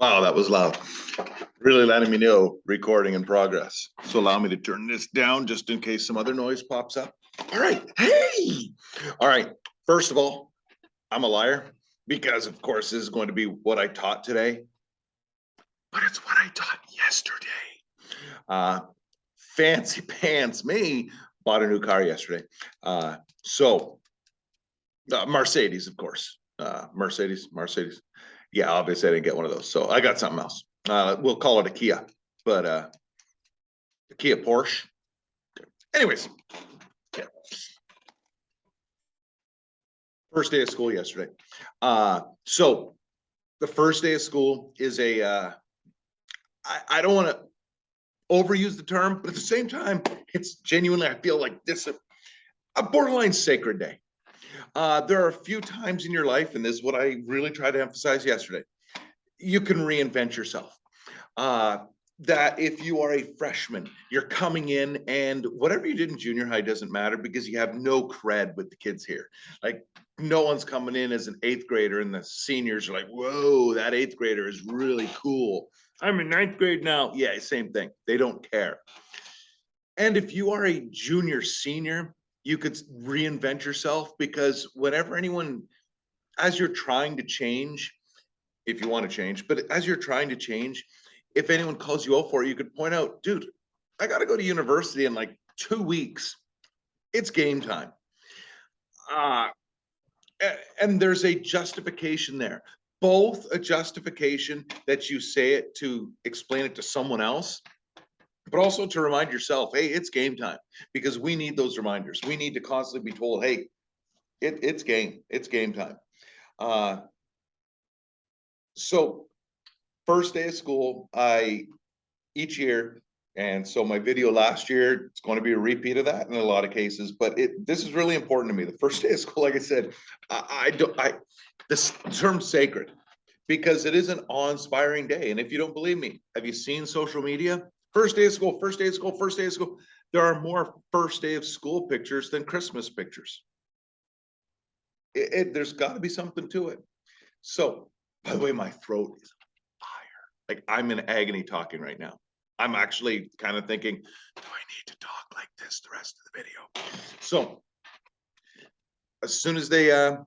Wow, that was loud. Really letting me know recording in progress. So allow me to turn this down just in case some other noise pops up. All right. Hey. All right. First of all, I'm a liar because, of course, this is going to be what I taught today, but it's what I taught yesterday. Fancy pants me bought a new car yesterday. So Mercedes, of course. Mercedes. Yeah, obviously I didn't get one of those. So I got something else. We'll call it a Kia, but a Kia Porsche. Anyways, yeah. First day of school yesterday. So the first day of school is I don't want to overuse the term, but at the same time, it's genuinely, I feel like this a borderline sacred day. There are a few times in your life, and this is what I really tried to emphasize yesterday, you can reinvent yourself. That if you are a freshman, you're coming in and whatever you did in junior high doesn't matter because you have no cred with the kids here. Like no one's coming in as an eighth grader and the seniors are like, whoa, that eighth grader is really cool. I'm in ninth grade now. Yeah, same thing. They don't care. And if you are a junior senior, you could reinvent yourself because whenever anyone, as you're trying to change, if you want to change, but as you're trying to change, if anyone calls you out for it, you could point out, dude, I got to go to university in like 2 weeks. It's game time. And there's a justification there, both a justification that you say it to explain it to someone else, but also to remind yourself, hey, it's game time, because we need those reminders. We need to constantly be told, hey, it's game time. So first day of school, each year, and so my video last year, it's going to be a repeat of that in a lot of cases, but this is really important to me. The first day of school, like I said, this term's sacred because it is an awe-inspiring day. And if you don't believe me, have you seen social media? First day of school, first day of school, first day of school. There are more first day of school pictures than Christmas pictures. There's got to be something to it. So, by the way, my throat is fire. Like I'm in agony talking right now. I'm actually kind of thinking, do I need to talk like this the rest of the video? So as soon as they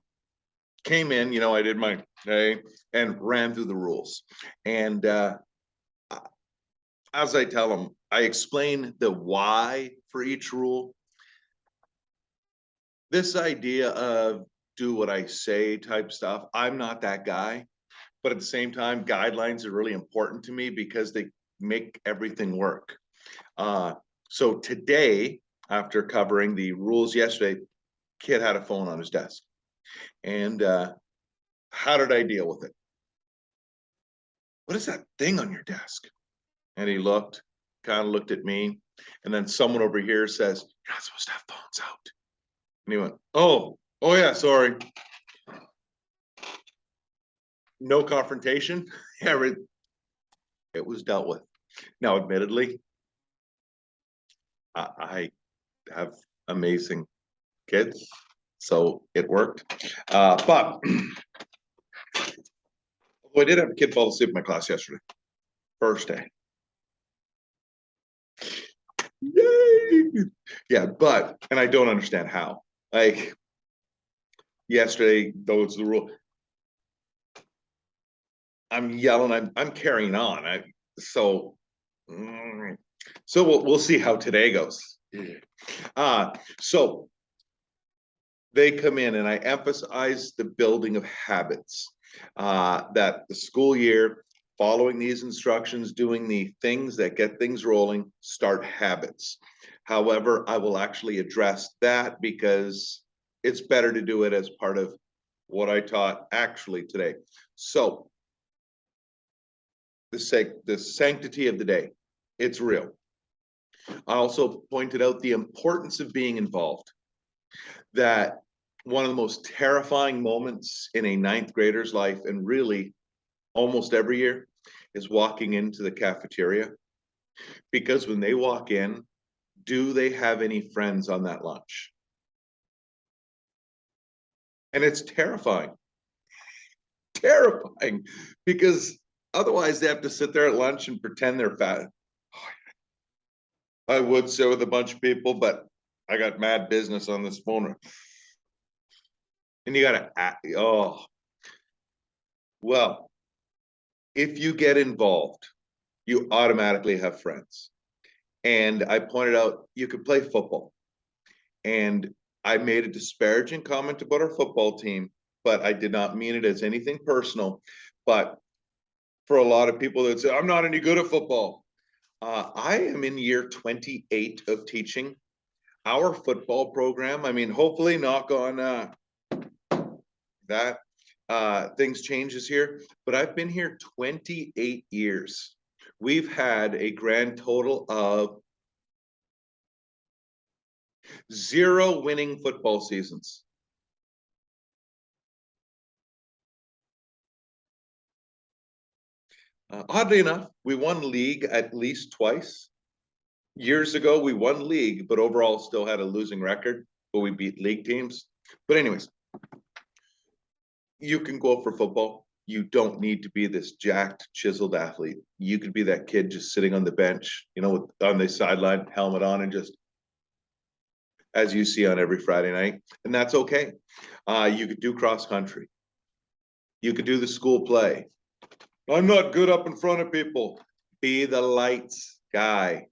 came in, I did my day and ran through the rules. And as I tell them, I explain the why for each rule. This idea of do what I say type stuff, I'm not that guy. But at the same time, guidelines are really important to me because they make everything work. So today, after covering the rules yesterday, kid had a phone on his desk. And how did I deal with it? What is that thing on your desk? And he looked, kind of looked at me. And then someone over here says, you're not supposed to have phones out. And he went, oh yeah, sorry. No confrontation. Yeah, it was dealt with. Now, admittedly, I have amazing kids, so it worked. But I did have a kid fall asleep in my class yesterday, first day. Yay! Yeah, and I don't understand how. Like yesterday, those the rule. I'm yelling. I'm carrying on. So we'll see how today goes. So they come in and I emphasize the building of habits, that the school year, following these instructions, doing the things that get things rolling, start habits. However, I will actually address that because it's better to do it as part of what I taught actually today. So the sanctity of the day, it's real. I also pointed out the importance of being involved, that one of the most terrifying moments in a ninth grader's life, and really almost every year, is walking into the cafeteria. Because when they walk in, do they have any friends on that lunch? And it's terrifying. Terrifying, because Otherwise, they have to sit there at lunch and pretend they're fat. I would sit with a bunch of people, but I got mad business on this phone. And you gotta act, oh, well, if you get involved, you automatically have friends. And I pointed out you could play football. And I made a disparaging comment about our football team, but I did not mean it as anything personal. But for a lot of people that say, I'm not any good at football. I am in year 28 of teaching. Our football program, I mean, hopefully knock on that things changes here, but I've been here 28 years. We've had a grand total of 0 winning football seasons. Oddly enough, we won league at least twice. Years ago, we won league, but overall still had a losing record, but we beat league teams. But anyways, you can go for football. You don't need to be this jacked, chiseled athlete. You could be that kid just sitting on the bench, you know, on the sideline, helmet on, and just as you see on every Friday night. And that's okay. You could do cross country. You could do the school play. I'm not good up in front of people. Be the lights guy.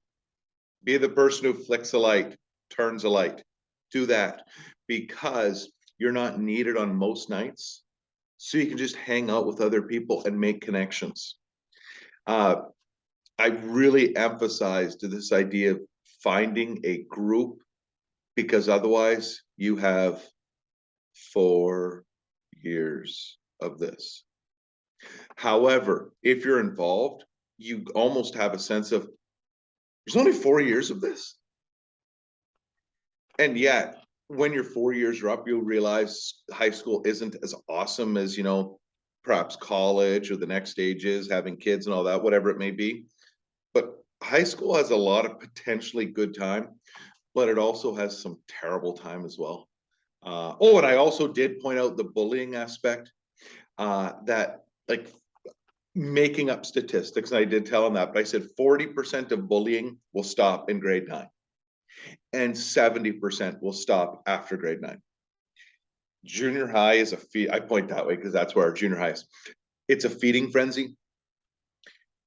Be the person who flicks a light, turns a light. Do that because you're not needed on most nights. So you can just hang out with other people and make connections. I really emphasized this idea of finding a group because otherwise you have 4 years of this. However, if you're involved, you almost have a sense of there's only 4 years of this. And yet, when your 4 years are up, you'll realize high school isn't as awesome as, you know, perhaps college or the next stage is having kids and all that, whatever it may be. But high school has a lot of potentially good time, but it also has some terrible time as well. And I also did point out the bullying aspect that like making up statistics. And I did tell him that, but I said 40% of bullying will stop in grade 9 and 70% will stop after grade 9. Junior high is a feed. I point that way because that's where our junior high is. It's a feeding frenzy.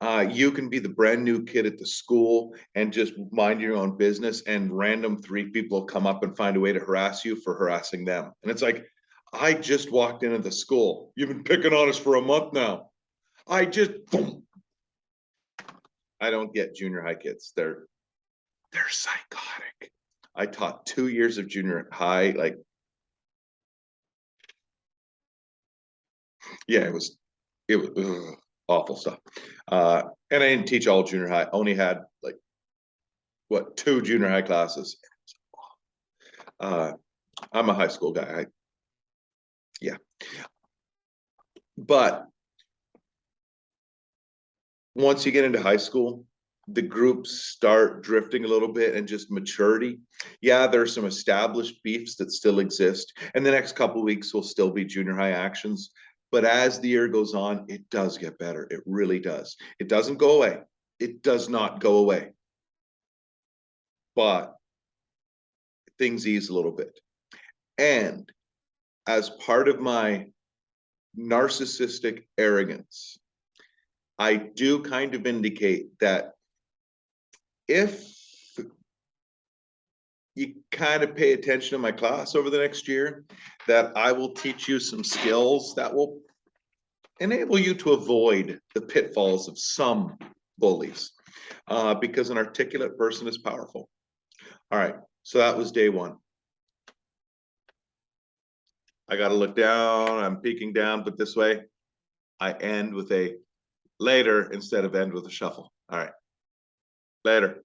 You can be the brand new kid at the school and just mind your own business, and random 3 people come up and find a way to harass you for harassing them. And it's like, I just walked into the school. You've been picking on us for a month now. Boom. I don't get junior high kids. They're psychotic. I taught 2 years of junior high. Like, yeah, it was awful stuff. And I didn't teach all junior high. I only had like 2 junior high classes. I'm a high school guy. Yeah. But once you get into high school, the groups start drifting a little bit and just maturity. Yeah, there's some established beefs that still exist. And the next couple of weeks will still be junior high actions. But as the year goes on, it does get better. It really does. It doesn't go away. It does not go away. But things ease a little bit. And as part of my narcissistic arrogance, I do kind of indicate that if you kind of pay attention to my class over the next year, that I will teach you some skills that will enable you to avoid the pitfalls of some bullies, because an articulate person is powerful. All right, so that was day 1. I got to look down. I'm peeking down, but this way I end with a later instead of end with a shuffle. All right, later.